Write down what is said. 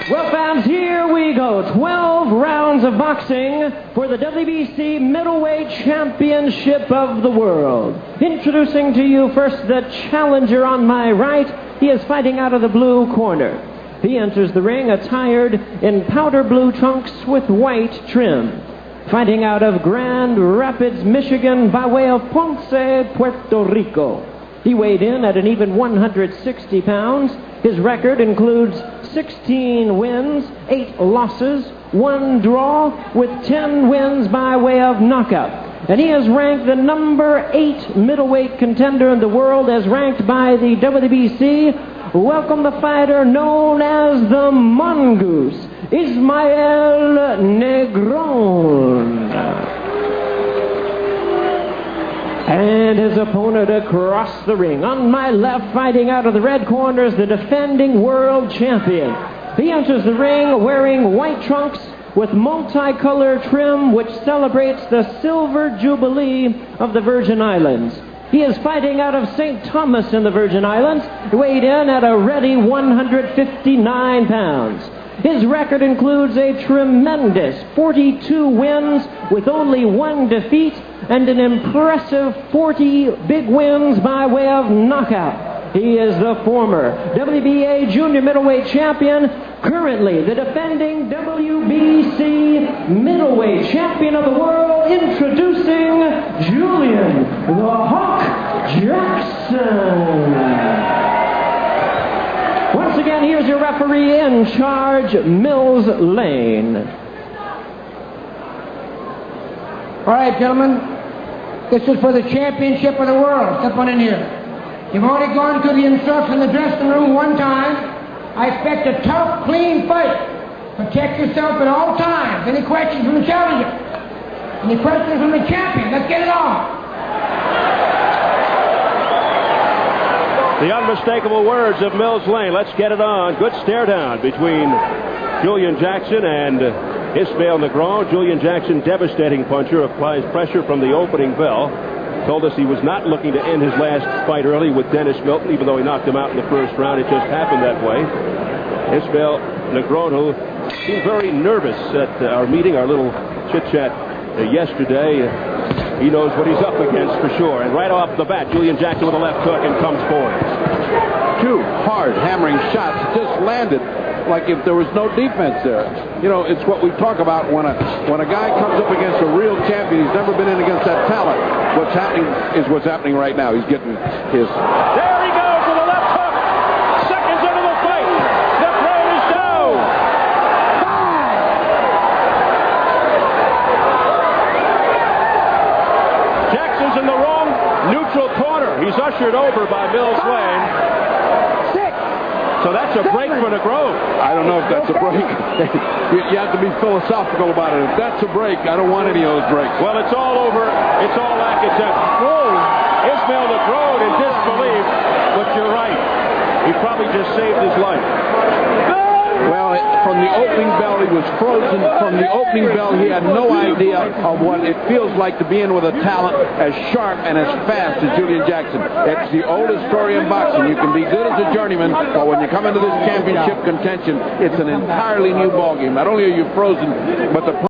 Well, fans, here we go. 12 rounds of boxing for the WBC Middleweight Championship of the World. Introducing to you first the challenger on my right. He is fighting out of the blue corner. He enters the ring attired in powder blue trunks with white trim. Fighting out of Grand Rapids, Michigan, by way of Ponce, Puerto Rico. He weighed in at an even 160 pounds. His record includes 16 wins, 8 losses, 1 draw, with 10 wins by way of knockout. And he is ranked the number 8 middleweight contender in the world, as ranked by the WBC. Welcome the fighter known as the Mongoose, Ismael Negron. And his opponent across the ring. On my left, fighting out of the red corner, is the defending world champion. He enters the ring wearing white trunks with multicolor trim, which celebrates the silver jubilee of the Virgin Islands. He is fighting out of St. Thomas in the Virgin Islands, weighed in at a ready 159 pounds. His record includes a tremendous 42 wins with only 1 defeat and an impressive 40 big wins by way of knockout. He is the former WBA junior middleweight champion, currently the defending WBC middleweight champion of the world, introducing Julian the Hawk Jackson. Once again, here's your referee in charge, Mills Lane. All right, gentlemen, this is for the championship of the world. Step on in here. You've already gone through the instructions in the dressing room 1 time. I expect a tough, clean fight. Protect yourself at all times. Any questions from the challenger? Any questions from the champion? Let's get it on. The unmistakable words of Mills Lane. Let's get it on. Good stare down between Julian Jackson and Ismael Negron. Julian Jackson, devastating puncher, applies pressure from the opening bell. Told us he was not looking to end his last fight early with Dennis Milton, even though he knocked him out in the first round. It just happened that way. Ismael Negron, who seemed very nervous at our meeting, our little chit-chat yesterday. He knows what he's up against for sure. And right off the bat, Julian Jackson with a left hook and comes forward. 2 hard hammering shots just landed like if there was no defense there. You know, it's what we talk about when a guy comes up against a real champion. He's never been in against that talent. What's happening is what's happening right now. He's getting his... There he goes with a left hook. Seconds into the fight. The crowd is down. 5. Jackson's in the wrong neutral corner. He's ushered over by Mills Lane. 6. So that's a break for Negron. I don't know if that's a break. You have to be philosophical about it. If that's a break, I don't want any of those breaks. Well, it's all over. It's all academic. Whoa! Ismael Negron in disbelief, but you're right. He probably just saved his life. Well, from the opening bell, he was frozen. From the opening bell, he had no idea of what it feels like to be in with a talent as sharp and as fast as Julian Jackson. It's the oldest story in boxing. You can be good as a journeyman, but when you come into this championship contention, it's an entirely new ballgame. Not only are you frozen, but the